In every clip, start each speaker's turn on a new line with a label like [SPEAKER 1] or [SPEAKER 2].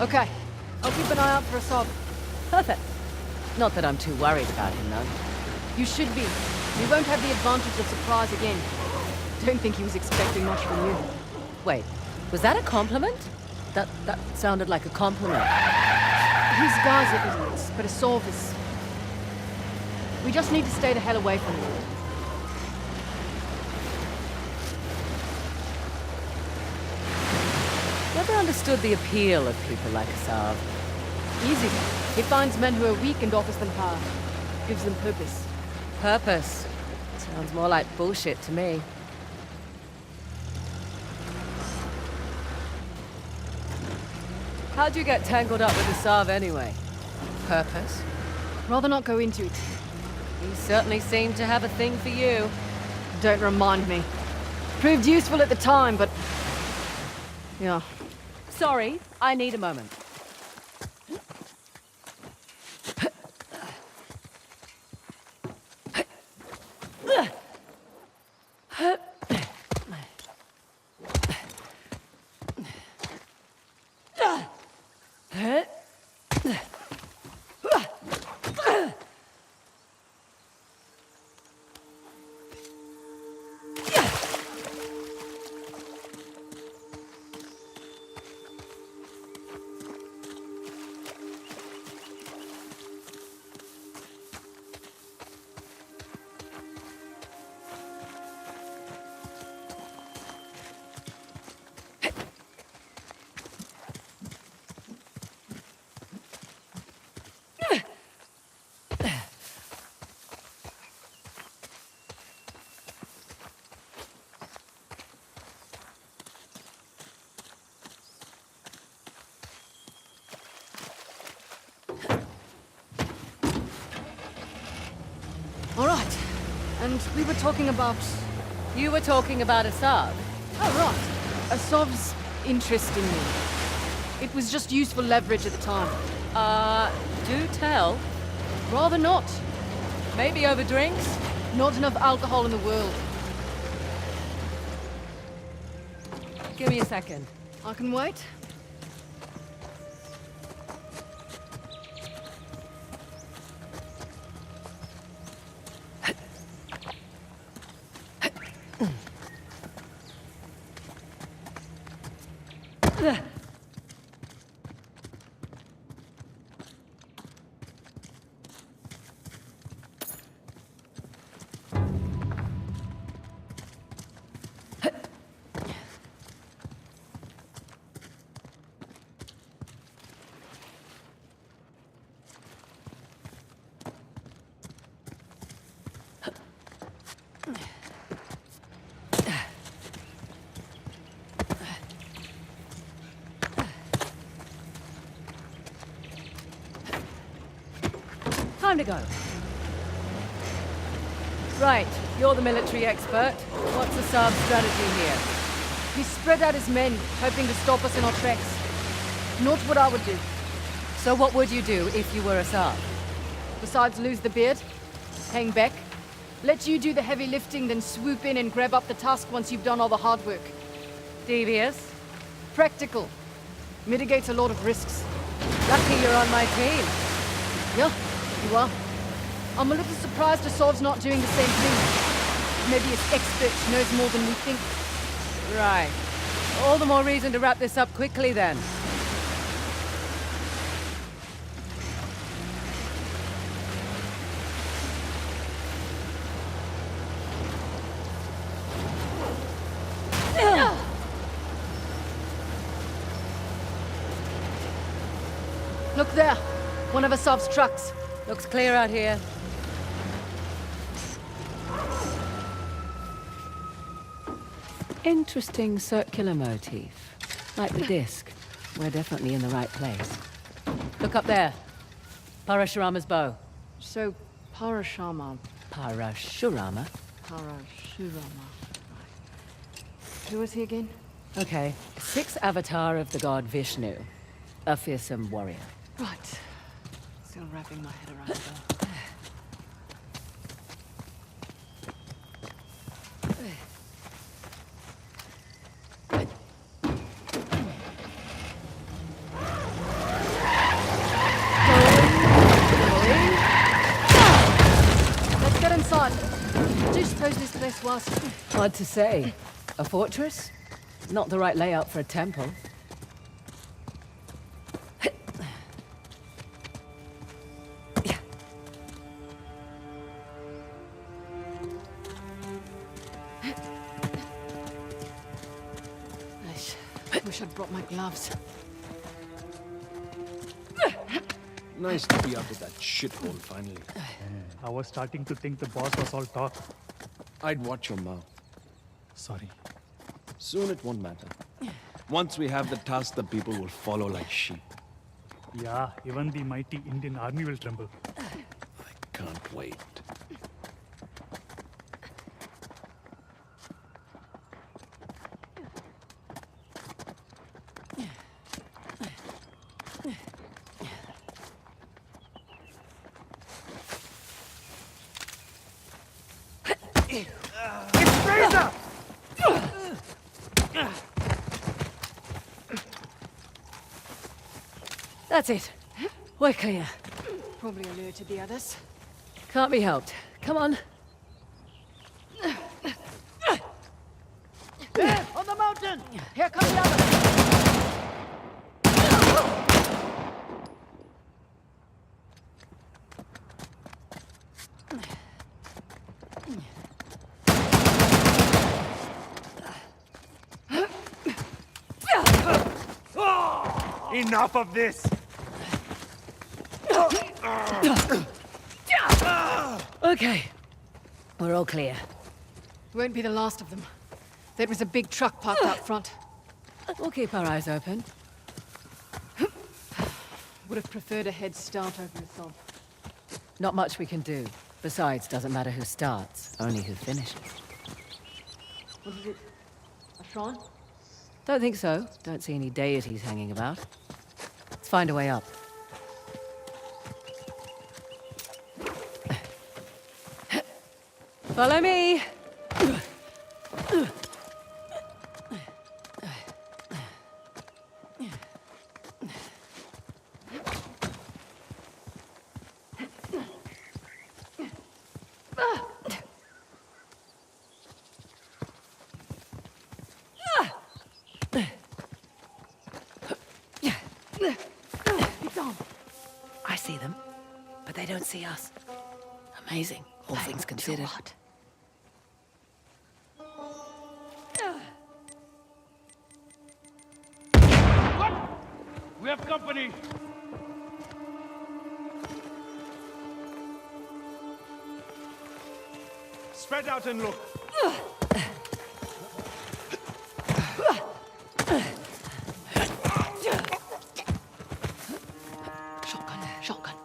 [SPEAKER 1] Okay. I'll keep an eye out for a Sov.
[SPEAKER 2] Perfect. Not that I'm too worried about him, though.
[SPEAKER 1] You should be. We won't have the advantage of surprise again. Don't think he was expecting much from you.
[SPEAKER 2] Wait, was that a compliment? That sounded like a compliment.
[SPEAKER 1] His guys are idiots, but a Sov is... We just need to stay the hell away from him.
[SPEAKER 2] Never understood the appeal of people like Asav.
[SPEAKER 1] Easy. He finds men who are weak and offers them power. Gives them purpose.
[SPEAKER 2] Purpose. Sounds more like bullshit to me. How'd you get tangled up with Asav anyway? Purpose?
[SPEAKER 1] Rather not go into it.
[SPEAKER 2] He certainly seemed to have a thing for you.
[SPEAKER 1] Don't remind me. Proved useful at the time, but... Yeah.
[SPEAKER 2] Sorry, I need a moment.
[SPEAKER 1] All right. And we were talking about...
[SPEAKER 2] You were talking about Asav.
[SPEAKER 1] Oh, right. Asov's interest in me. It was just useful leverage at the time.
[SPEAKER 2] Do tell.
[SPEAKER 1] Rather not.
[SPEAKER 2] Maybe over drinks?
[SPEAKER 1] Not enough alcohol in the world.
[SPEAKER 2] Give me a second.
[SPEAKER 1] I can wait.
[SPEAKER 2] Time to go. Right, you're the military expert. What's Asav's strategy here?
[SPEAKER 1] He spread out his men, hoping to stop us in our tracks. Not what I would do.
[SPEAKER 2] So what would you do if you were Asav?
[SPEAKER 1] Besides lose the beard, hang back, let you do the heavy lifting, then swoop in and grab up the tusk once you've done all the hard work.
[SPEAKER 2] Devious?
[SPEAKER 1] Practical. Mitigates a lot of risks.
[SPEAKER 2] Lucky you're on my team.
[SPEAKER 1] Yeah, you are. I'm a little surprised Asav's not doing the same thing. Maybe his expert knows more than we think.
[SPEAKER 2] Right. All the more reason to wrap this up quickly then.
[SPEAKER 1] Look there. One of Asav's trucks.
[SPEAKER 2] Looks clear out here. Interesting circular motif. Like the disc. We're definitely in the right place. Look up there. Parashurama's bow.
[SPEAKER 1] So, Parashurama.
[SPEAKER 2] Parashurama?
[SPEAKER 1] Parashurama. Who is he again?
[SPEAKER 2] Okay. Sixth avatar of the god Vishnu. A fearsome warrior.
[SPEAKER 1] Right. Still wrapping my head around that. suppose this place was.
[SPEAKER 2] Hard to say. A fortress? Not the right layout for a temple.
[SPEAKER 1] I wish I'd brought my gloves.
[SPEAKER 3] Nice to be out of that shithole finally.
[SPEAKER 4] I was starting to think the boss was all talk.
[SPEAKER 3] I'd watch your mouth.
[SPEAKER 4] Sorry.
[SPEAKER 3] Soon it won't matter. Once we have the task, the people will follow like sheep.
[SPEAKER 4] Yeah, even the mighty Indian army will tremble.
[SPEAKER 3] I can't wait.
[SPEAKER 2] That's it. We're clear.
[SPEAKER 1] Probably alerted the others.
[SPEAKER 2] Can't be helped. Come on.
[SPEAKER 1] There, on the mountain! Here come the others!
[SPEAKER 4] Enough of this!
[SPEAKER 2] Okay. We're all clear.
[SPEAKER 1] Won't be the last of them. There was a big truck parked out front.
[SPEAKER 2] We'll keep our eyes open.
[SPEAKER 1] Would have preferred a head start over Assault.
[SPEAKER 2] Not much we can do. Besides, doesn't matter who starts, only who finishes.
[SPEAKER 1] What is it? A shrine?
[SPEAKER 2] Don't think so. Don't see any deities hanging about. Let's find a way up. Follow me! I see them, but they don't see us. Amazing, all things considered.
[SPEAKER 4] We have company! Spread out and look.
[SPEAKER 1] Shotgun, shotgun.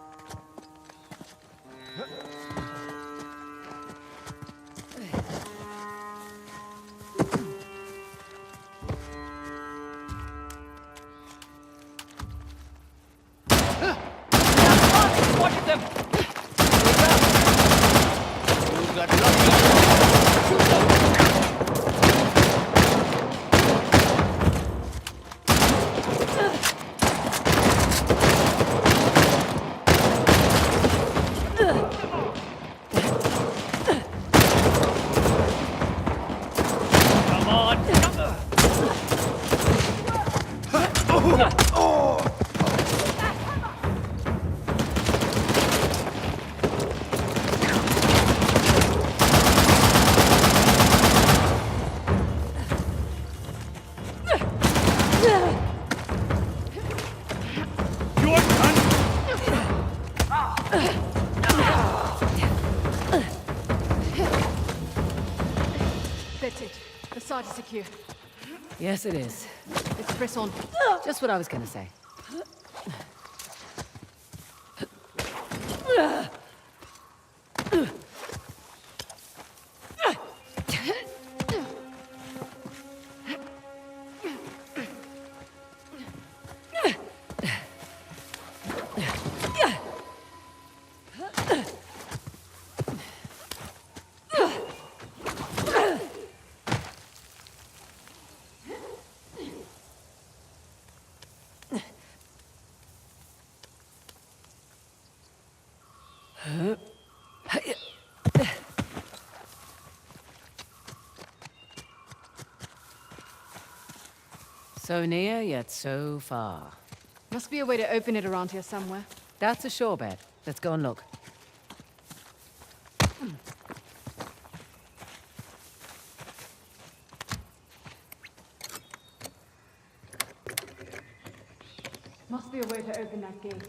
[SPEAKER 1] That's it. The site is secure.
[SPEAKER 2] Yes, it is.
[SPEAKER 1] Let's press on.
[SPEAKER 2] Just what I was gonna say. So near, yet so far.
[SPEAKER 1] Must be a way to open it around here somewhere.
[SPEAKER 2] That's a sure bet. Let's go and look.
[SPEAKER 1] Must be a way to open that gate.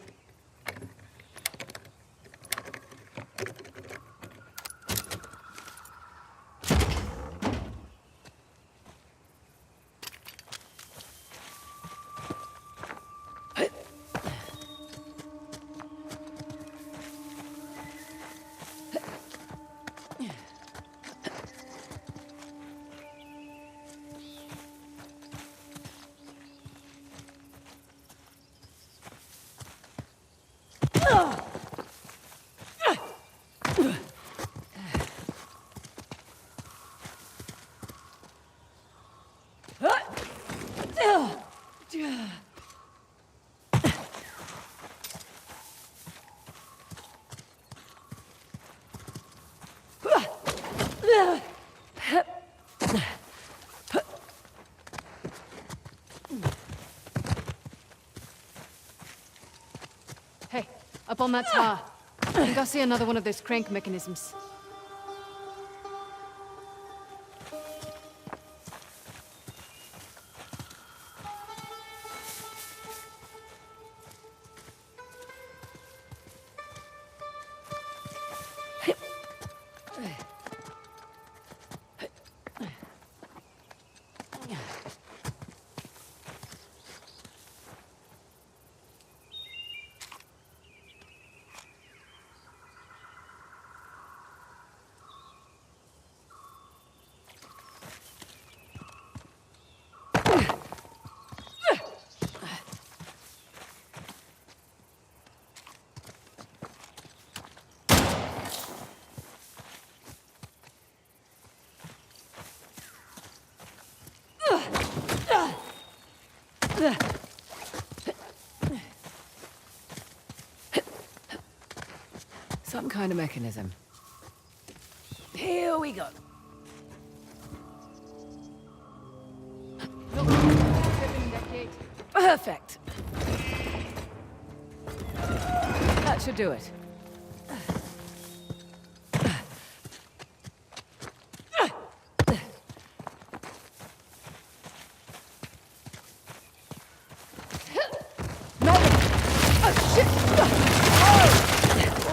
[SPEAKER 1] Hey, up on that tower. I think I see another one of those crank mechanisms.
[SPEAKER 2] Some kind of mechanism. Here we go.
[SPEAKER 1] Look, opening that gate.
[SPEAKER 2] Perfect. That should do it.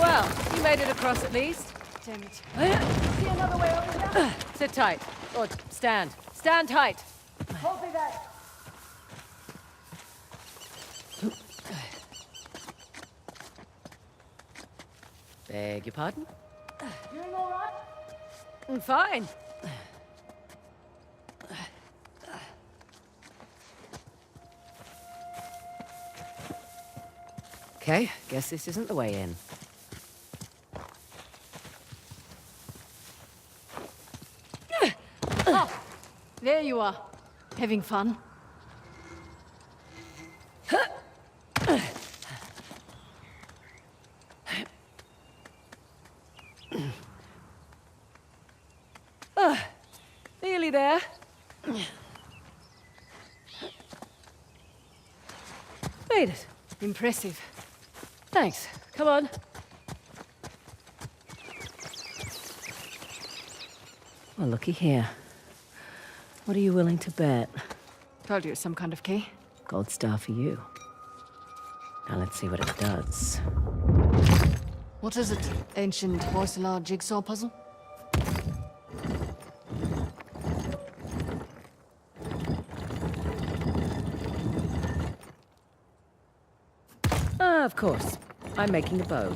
[SPEAKER 2] Well, you made it across at least.
[SPEAKER 1] Damn it.
[SPEAKER 2] See another way over here? Sit tight. Or stand. Stand tight.
[SPEAKER 1] Hold me there.
[SPEAKER 2] Beg your pardon?
[SPEAKER 1] Doing all right?
[SPEAKER 2] Fine. Okay, guess this isn't the way in.
[SPEAKER 1] Oh, there you are. Having fun?
[SPEAKER 2] Nearly there. Made it.
[SPEAKER 1] Impressive.
[SPEAKER 2] Thanks. Come on. Well, looky here. What are you willing to bet?
[SPEAKER 1] Told you it's some kind of key.
[SPEAKER 2] Gold star for you. Now let's see what it does.
[SPEAKER 1] What is it? Ancient Hoysala jigsaw puzzle?
[SPEAKER 2] Ah, of course. I'm making a bow.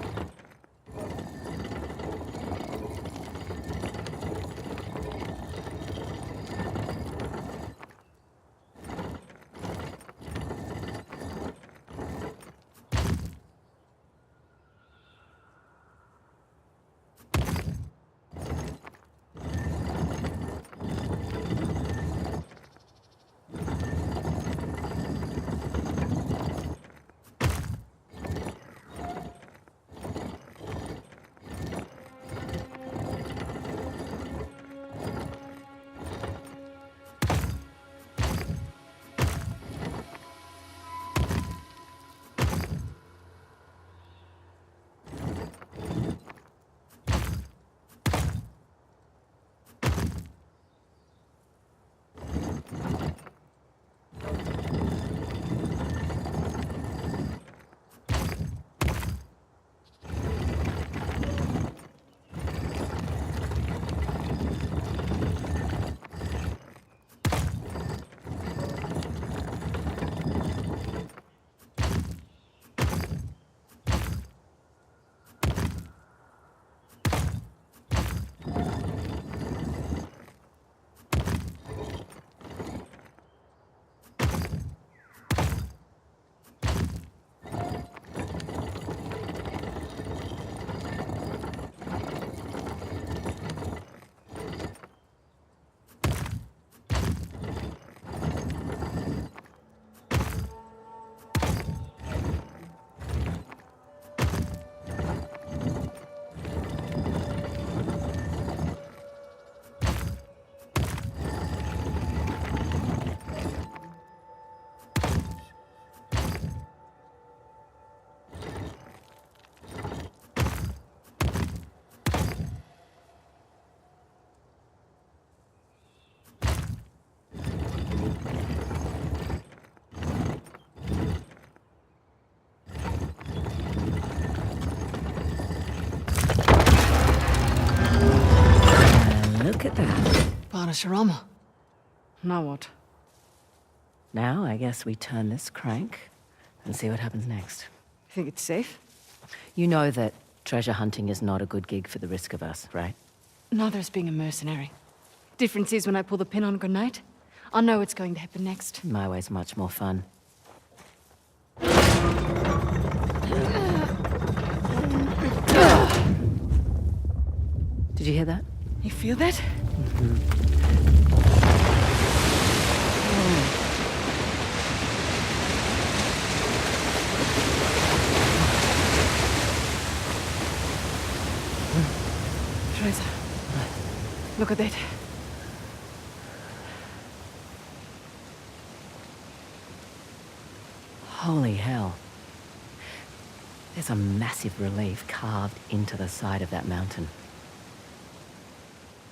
[SPEAKER 2] Look at that.
[SPEAKER 1] Parashurama. Now what?
[SPEAKER 2] Now, I guess we turn this crank and see what happens next.
[SPEAKER 1] You think it's safe?
[SPEAKER 2] You know that treasure hunting is not a good gig for the risk of us, right?
[SPEAKER 1] Neither is being a mercenary. Difference is when I pull the pin on a grenade, I know what's going to happen next.
[SPEAKER 2] My way's much more fun. Did you hear that?
[SPEAKER 1] You feel that? Teresa, look at that.
[SPEAKER 2] Holy hell. There's a massive relief carved into the side of that mountain.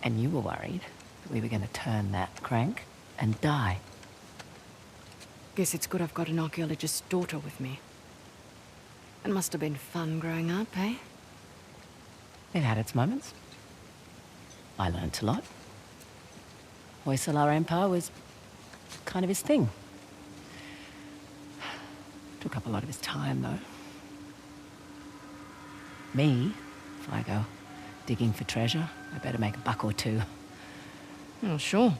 [SPEAKER 2] And you were worried that we were going to turn that crank and die.
[SPEAKER 1] Guess it's good I've got an archaeologist's daughter with me. It must have been fun growing up, eh?
[SPEAKER 2] It had its moments. I learnt a lot. Hoysala Empire was kind of his thing. Took up a lot of his time, though. Me, if I go digging for treasure, I better make a buck or two.
[SPEAKER 1] Oh, sure.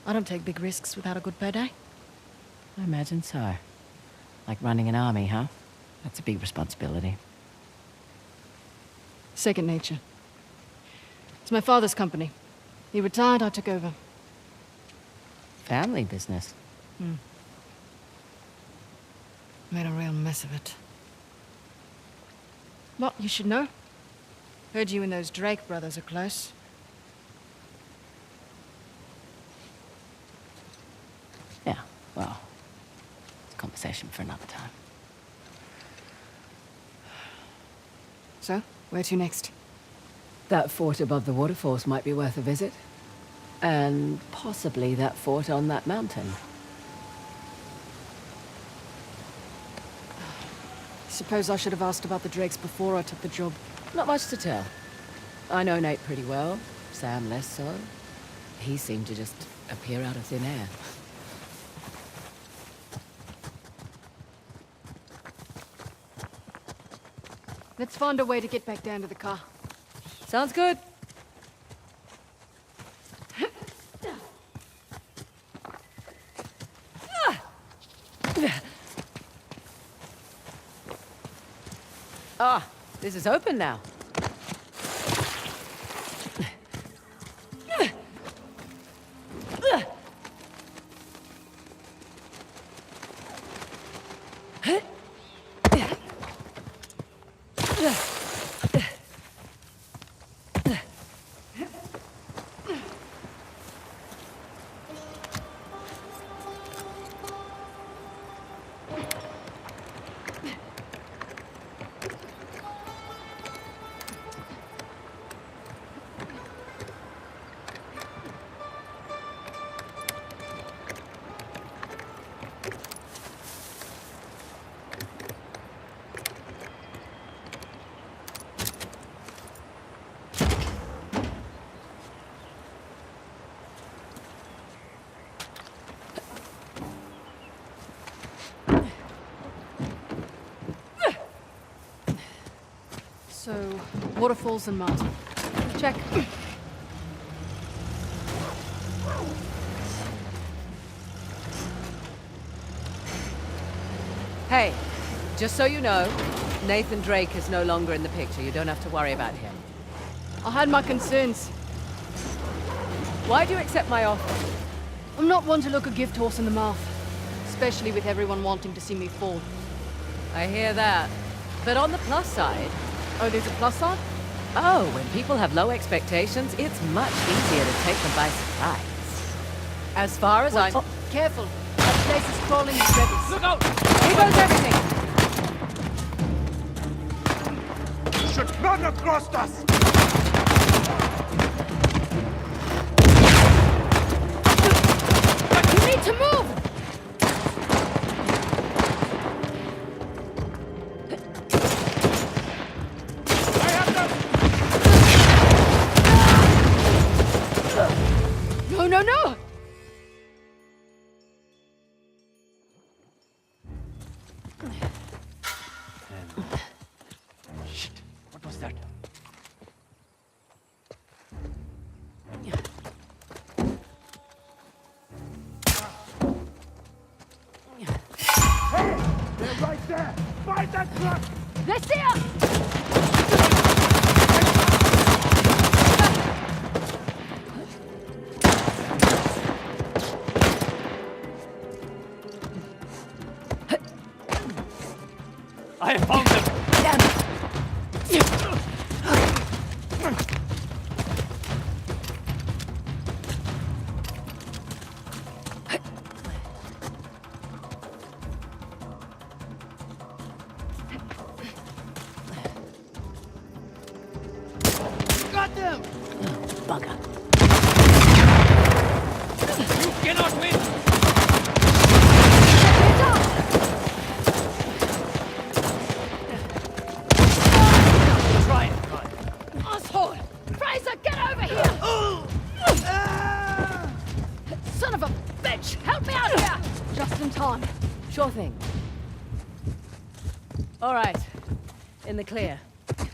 [SPEAKER 1] I don't take big risks without a good payday.
[SPEAKER 2] I imagine so. Like running an army, huh? That's a big responsibility.
[SPEAKER 1] Second nature. It's my father's company. He retired, I took over.
[SPEAKER 2] Family business.
[SPEAKER 1] Made a real mess of it. Well, you should know. Heard you and those Drake brothers are close.
[SPEAKER 2] Yeah, well, it's a conversation for another time.
[SPEAKER 1] So, where to next?
[SPEAKER 2] That fort above the waterfalls might be worth a visit. And possibly that fort on that mountain.
[SPEAKER 1] Suppose I should have asked about the Drakes before I took the job.
[SPEAKER 2] Not much to tell. I know Nate pretty well, Sam less so. He seemed to just appear out of thin air.
[SPEAKER 1] Let's find a way to get back down to the car.
[SPEAKER 2] Sounds good. Ah, this is open now.
[SPEAKER 1] So, waterfalls and mountain. Check.
[SPEAKER 2] Hey, just so you know, Nathan Drake is no longer in the picture. You don't have to worry about him.
[SPEAKER 1] I had my concerns.
[SPEAKER 2] Why do you accept my offer?
[SPEAKER 1] I'm not one to look a gift horse in the mouth. Especially with everyone wanting to see me fall.
[SPEAKER 2] I hear that. But on the plus side...
[SPEAKER 1] Oh, there's a plus side?
[SPEAKER 2] Oh, when people have low expectations, it's much easier to take them by surprise. As far as I'm...
[SPEAKER 1] Oh, careful. That place is crawling with rebels.
[SPEAKER 2] Look out! Here goes everything!
[SPEAKER 5] You should not have crossed us!
[SPEAKER 1] You need to move! got them!
[SPEAKER 2] Bugger.
[SPEAKER 3] You cannot win!
[SPEAKER 1] Get up!
[SPEAKER 4] Try it.
[SPEAKER 1] Asshole! Fraser, get over here! Son of a bitch! Help me out here! Just in time.
[SPEAKER 2] Sure thing. All right. In the clear.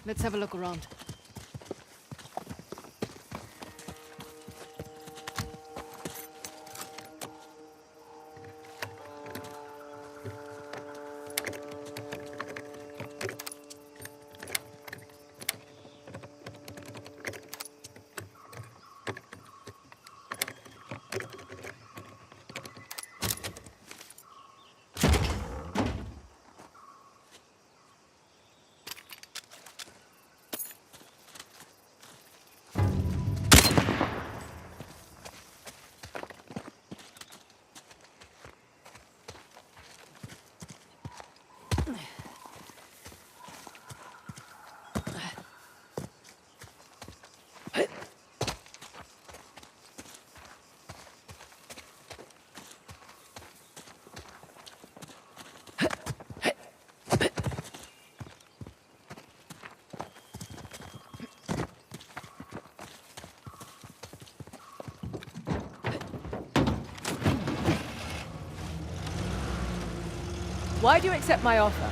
[SPEAKER 1] Let's have a look around.
[SPEAKER 2] Why do you accept my offer?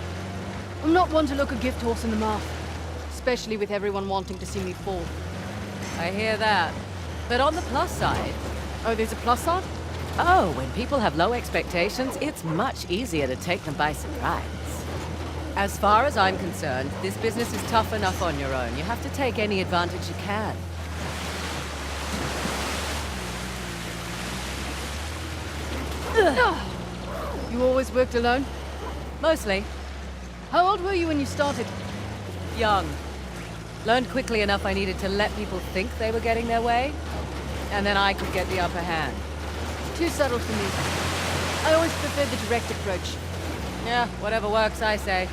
[SPEAKER 1] I'm not one to look a gift horse in the mouth. Especially with everyone wanting to see me fall.
[SPEAKER 2] I hear that. But on the plus side...
[SPEAKER 1] Oh, there's a plus side?
[SPEAKER 2] Oh, when people have low expectations, it's much easier to take them by surprise. As far as I'm concerned, this business is tough enough on your own. You have to take any advantage you can.
[SPEAKER 1] You always worked alone?
[SPEAKER 2] Mostly.
[SPEAKER 1] How old were you when you started?
[SPEAKER 2] Young. Learned quickly enough I needed to let people think they were getting their way, and then I could get the upper hand.
[SPEAKER 1] Too subtle for me. I always preferred the direct approach.
[SPEAKER 2] Yeah, whatever works, I say.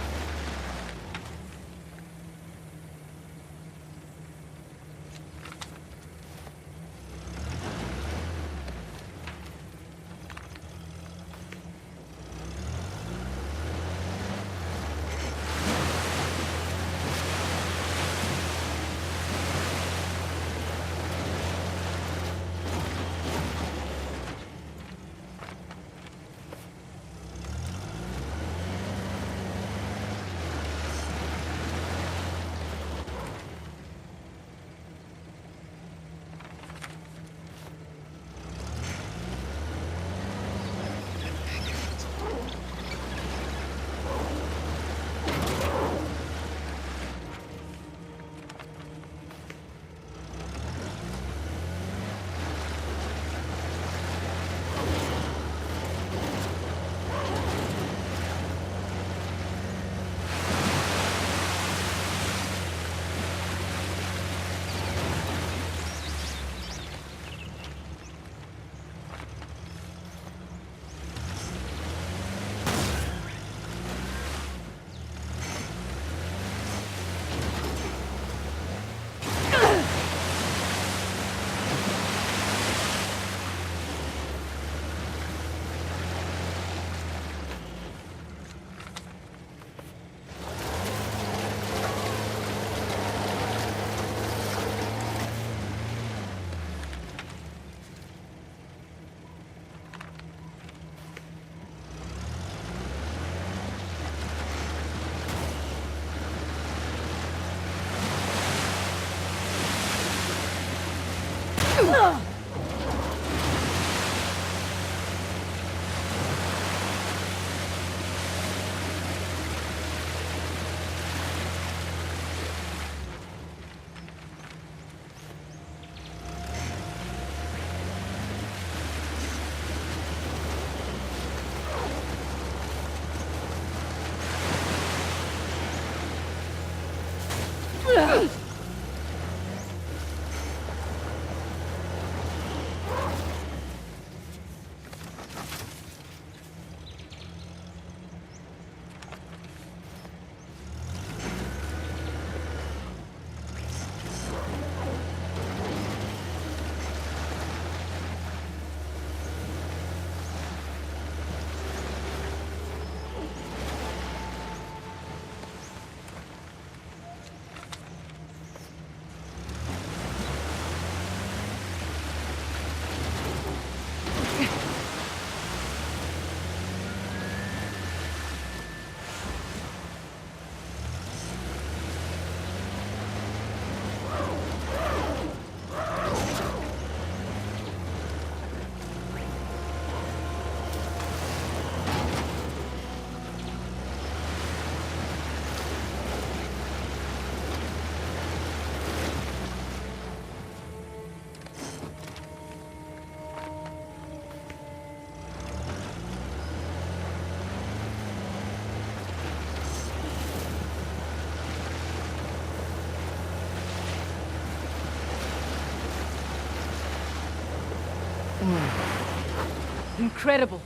[SPEAKER 1] Incredible.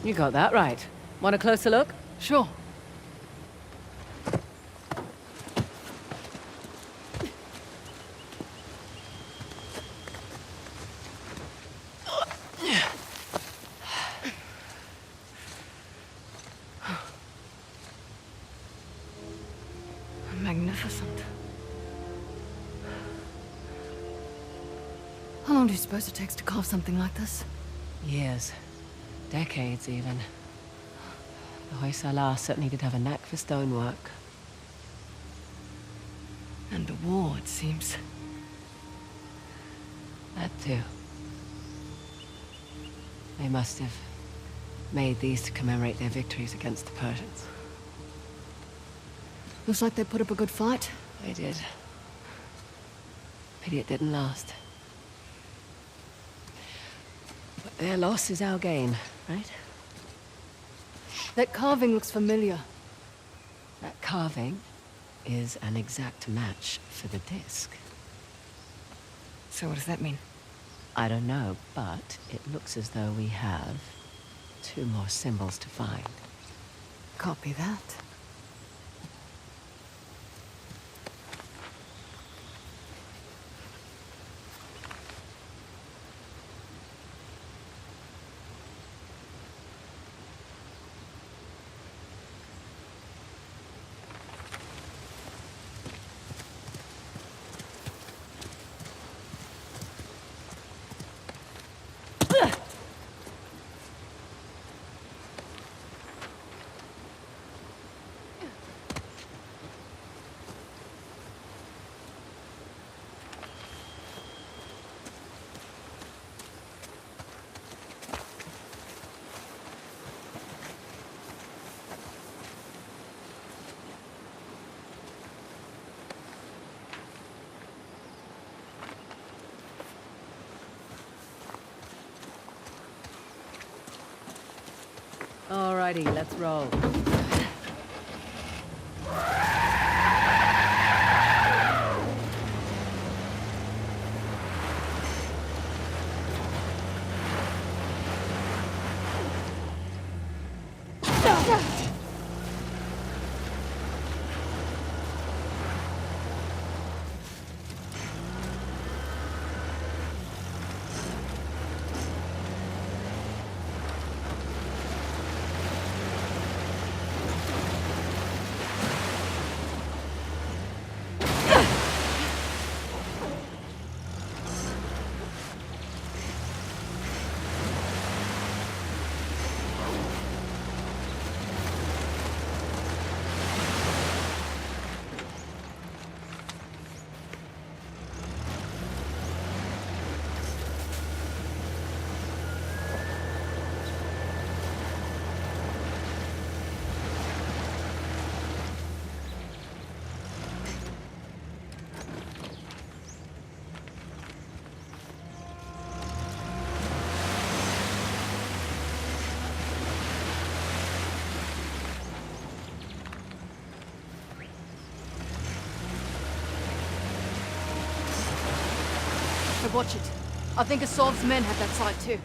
[SPEAKER 2] You got that right. Want a closer look?
[SPEAKER 1] Sure. Magnificent. How long do you suppose it takes to carve something like this?
[SPEAKER 2] Years. Decades, even. The Hoysala certainly did have a knack for stonework.
[SPEAKER 1] And the war, it seems.
[SPEAKER 2] That too. They must have made these to commemorate their victories against the Persians.
[SPEAKER 1] Looks like they put up a good fight.
[SPEAKER 2] They did. Pity it didn't last. But their loss is our gain, right?
[SPEAKER 1] That carving looks familiar.
[SPEAKER 2] That carving is an exact match for the disc.
[SPEAKER 1] So what does that mean?
[SPEAKER 2] I don't know, but it looks as though we have 2 more symbols to find.
[SPEAKER 1] Copy that.
[SPEAKER 2] Alrighty, let's roll.
[SPEAKER 1] But watch it. I think Asav's men had that side too.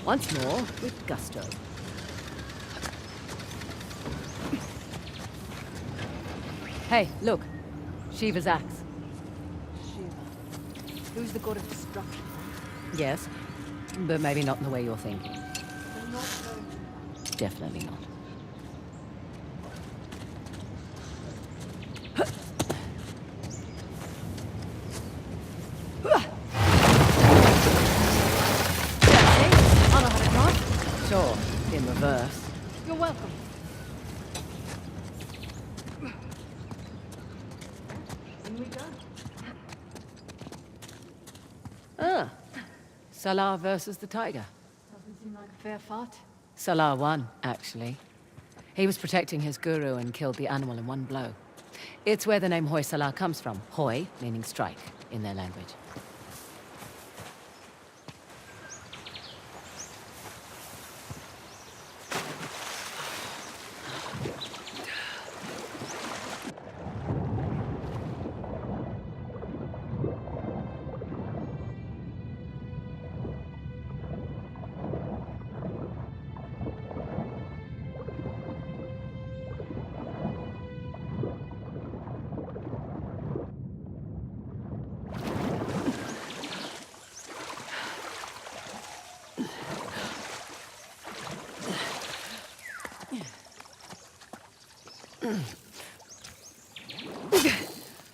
[SPEAKER 2] Once more, with gusto. Hey, look. Shiva's axe.
[SPEAKER 1] Shiva. Who's the god of destruction?
[SPEAKER 2] Yes, but maybe not in the way you're thinking.
[SPEAKER 1] They're not going to.
[SPEAKER 2] Definitely not.
[SPEAKER 1] I know how to drive.
[SPEAKER 2] Sure, in reverse.
[SPEAKER 1] You're welcome. In we go.
[SPEAKER 2] Ah. Salah versus the tiger.
[SPEAKER 1] Doesn't seem like a fair fight.
[SPEAKER 2] Salah won, actually. He was protecting his guru and killed the animal in one blow. It's where the name Hoi Salah comes from. Hoi, meaning strike, in their language.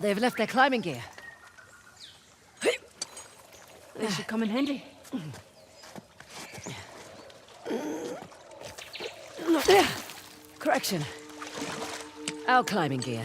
[SPEAKER 2] They've left their climbing gear.
[SPEAKER 1] They should come in handy.
[SPEAKER 2] Correction. Our climbing gear.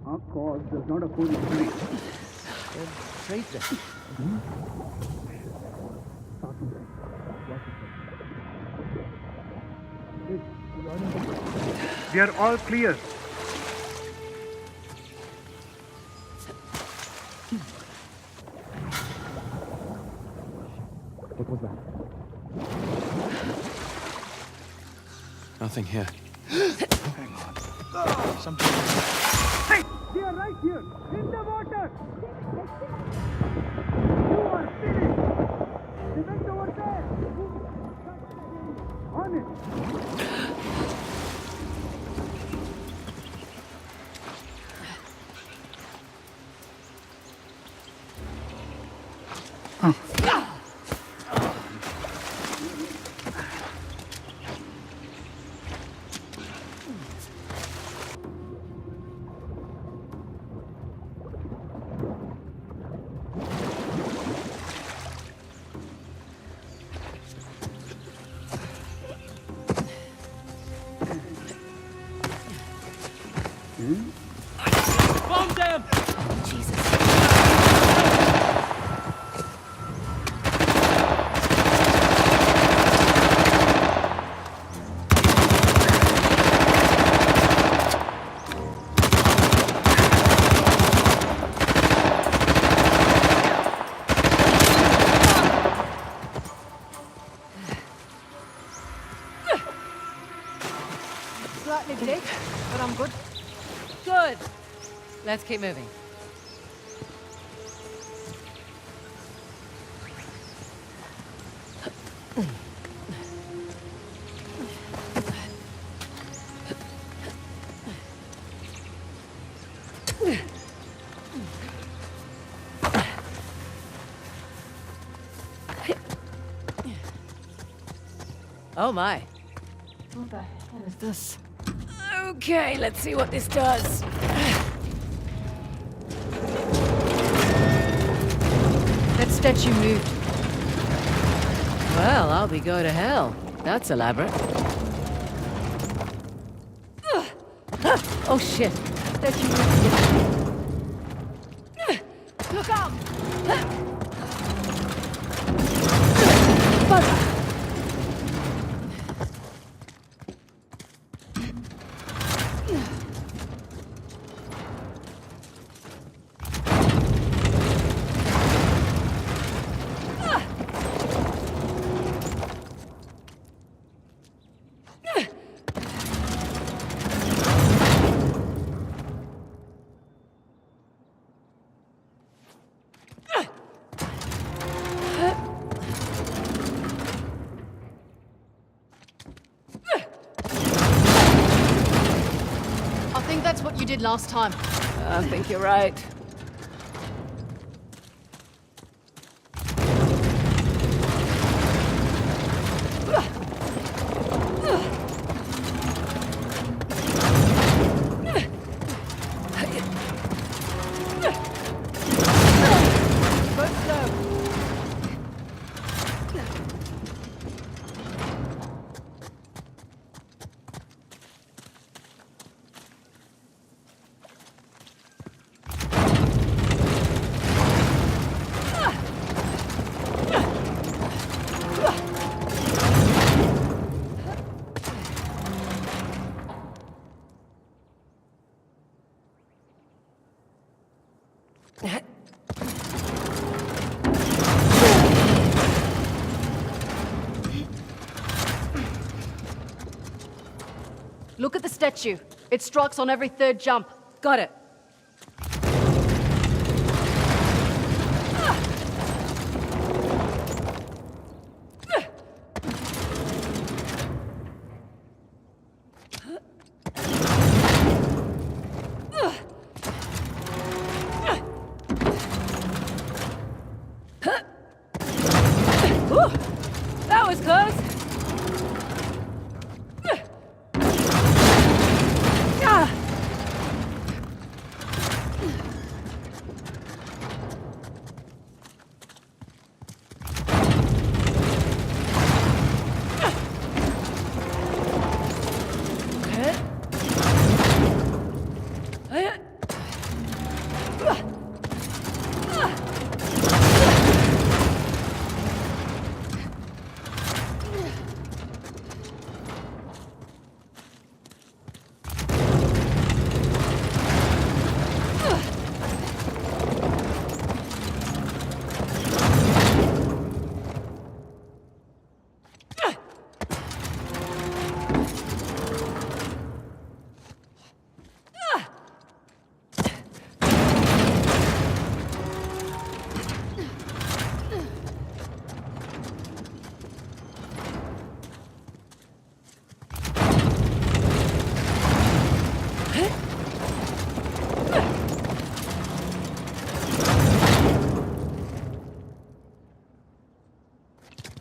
[SPEAKER 6] Our cause does not oppose injury.
[SPEAKER 2] Traitor.
[SPEAKER 6] We are all clear.
[SPEAKER 3] What was that? Nothing here. Something.
[SPEAKER 6] Hey! They are right here! In the water! You are finished! They went over there! On it!
[SPEAKER 3] Bomb them!
[SPEAKER 2] Jesus.
[SPEAKER 1] Slightly dead, but I'm good.
[SPEAKER 2] Good. Let's keep moving. Oh my.
[SPEAKER 1] What the hell is this?
[SPEAKER 2] Okay, let's see what this does.
[SPEAKER 1] statue moved.
[SPEAKER 2] Well, I'll be go to hell. That's elaborate. Oh shit.
[SPEAKER 1] Statue moved. Look out! Bugger! I think that's what you did last time.
[SPEAKER 2] I think you're right.
[SPEAKER 1] Go slow. Look at the statue. It strikes on every third jump.
[SPEAKER 2] Got it. Ooh, that was close.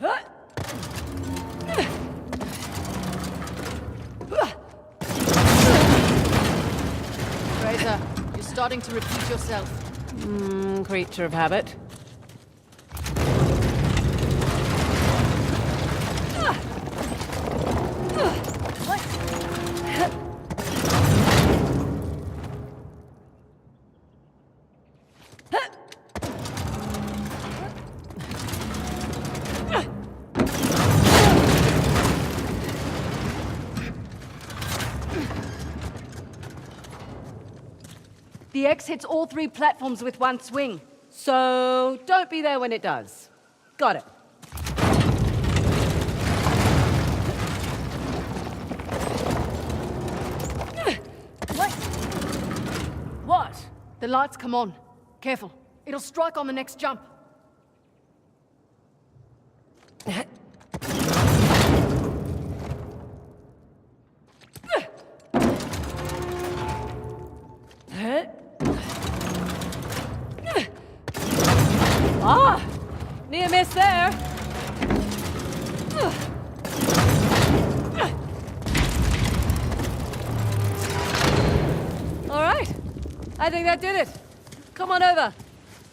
[SPEAKER 2] Ah.
[SPEAKER 1] Fraser, you're starting to repeat yourself.
[SPEAKER 2] Creature of habit.
[SPEAKER 1] The X hits all 3 platforms with one swing.
[SPEAKER 2] So don't be there when it does. Got it. What?
[SPEAKER 1] The lights come on. Careful. It'll strike on the next jump.
[SPEAKER 2] Ah! Near miss there. All right. I think that did it. Come on over.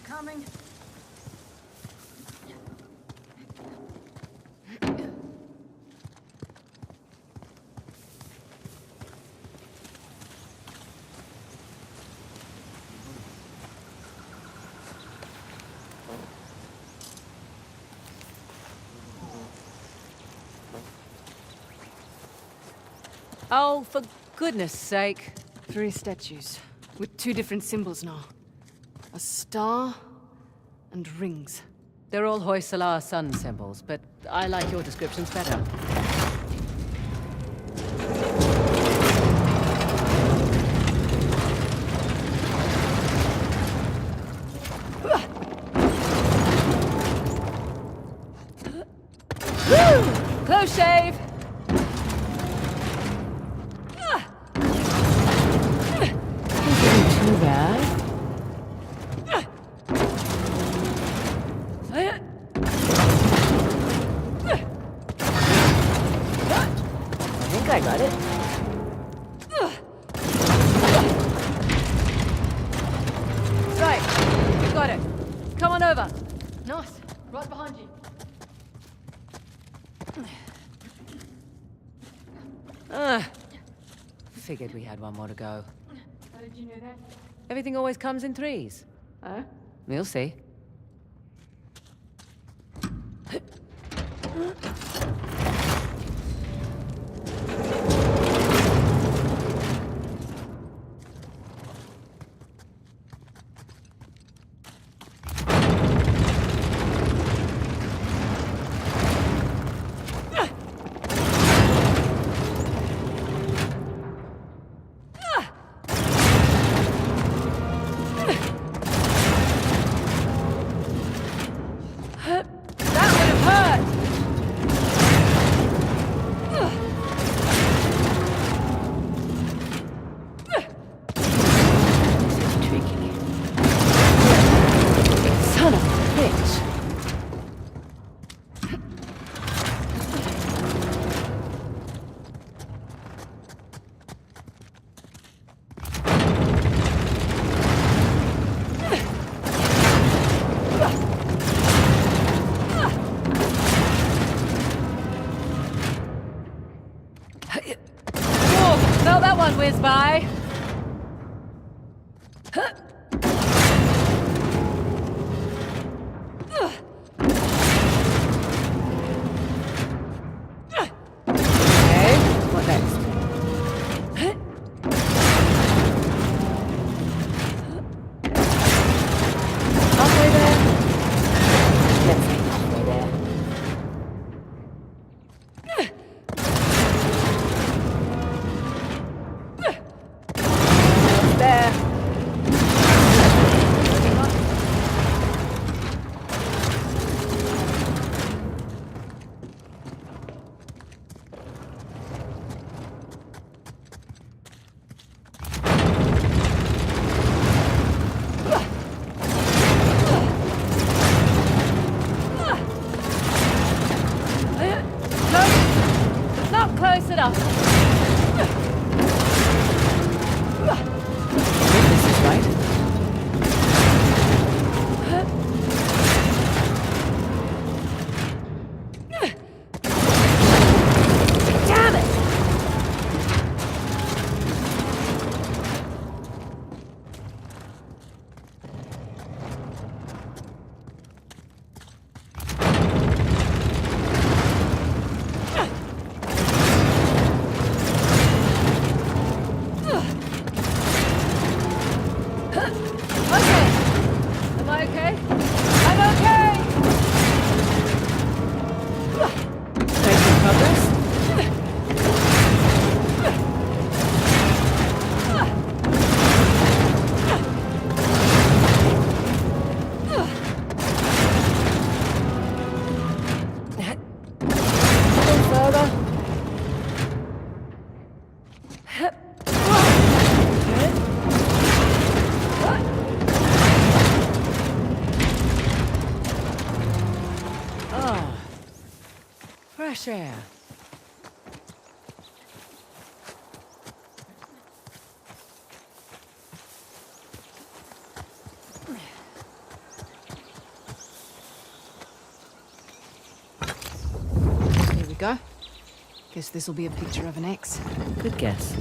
[SPEAKER 1] Coming.
[SPEAKER 2] Oh, for goodness sake.
[SPEAKER 1] 3 statues, with 2 different symbols now. A star and rings.
[SPEAKER 2] They're all Hoysala sun symbols, but I like your descriptions better. Close shave! Isn't too bad. I think I got it. Right, you got it. Come on over.
[SPEAKER 1] Nice. Right behind you.
[SPEAKER 2] Figured we had one more to go.
[SPEAKER 1] How did you know that?
[SPEAKER 2] Everything always comes in 3s.
[SPEAKER 1] Oh?
[SPEAKER 2] We'll see. One whiz by. Okay, what next? Halfway there. Let's see, halfway there. There. Not close enough. This is right. Damn it! Fresh air.
[SPEAKER 1] Here we go. Guess this'll be a picture of an X.
[SPEAKER 2] Good guess.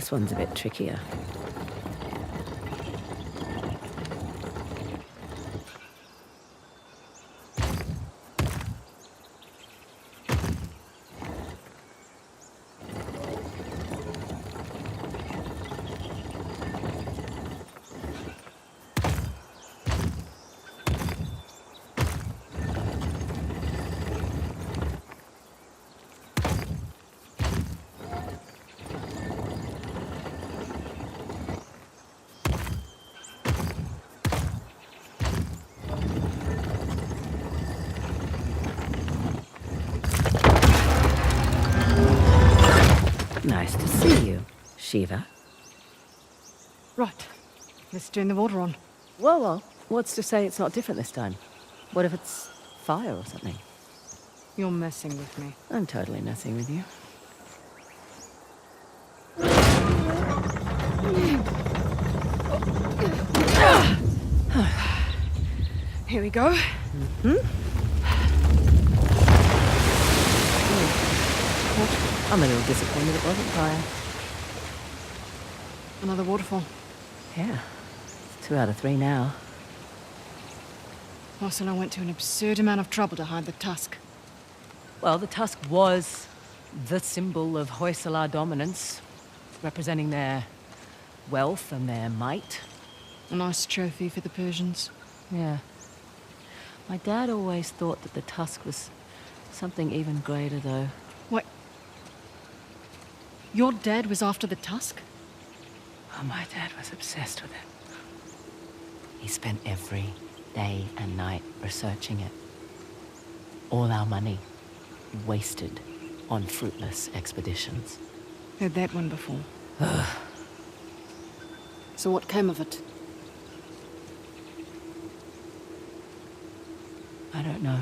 [SPEAKER 2] This one's a bit trickier. Nice to see you, Shiva.
[SPEAKER 1] Right. Let's turn the water on.
[SPEAKER 2] Whoa, whoa. What's to say it's not different this time? What if it's fire or something?
[SPEAKER 1] You're messing with me.
[SPEAKER 2] I'm totally messing with you.
[SPEAKER 1] Here we go.
[SPEAKER 2] I'm a little disappointed it wasn't fire.
[SPEAKER 1] Another waterfall.
[SPEAKER 2] Yeah. 2 out of 3 now.
[SPEAKER 1] Ursula went to an absurd amount of trouble to hide the tusk.
[SPEAKER 2] Well, the tusk was the symbol of Hoysala dominance, representing their wealth and their might.
[SPEAKER 1] A nice trophy for the Persians.
[SPEAKER 2] Yeah. My dad always thought that the tusk was something even greater, though.
[SPEAKER 1] What? Your dad was after the tusk?
[SPEAKER 2] Oh, my dad was obsessed with it. He spent every day and night researching it. All our money wasted on fruitless expeditions.
[SPEAKER 1] Heard that one before. So what came of it?
[SPEAKER 2] I don't know.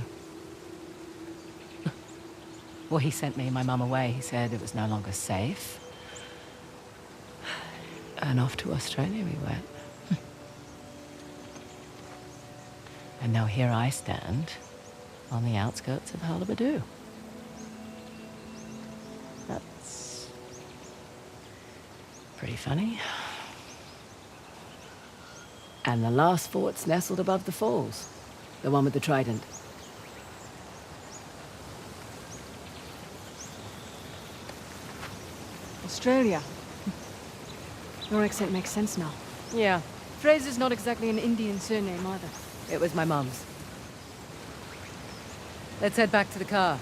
[SPEAKER 2] Well, he sent me and my mum away. He said it was no longer safe. And off to Australia we went. And now here I stand on the outskirts of Hullabaloo. That's pretty funny. And the last fort's nestled above the falls. The one with the trident.
[SPEAKER 1] Australia. Your accent makes sense now.
[SPEAKER 2] Yeah,
[SPEAKER 1] Fraser's not exactly an Indian surname either.
[SPEAKER 2] it was my mum's. Let's head back to the car.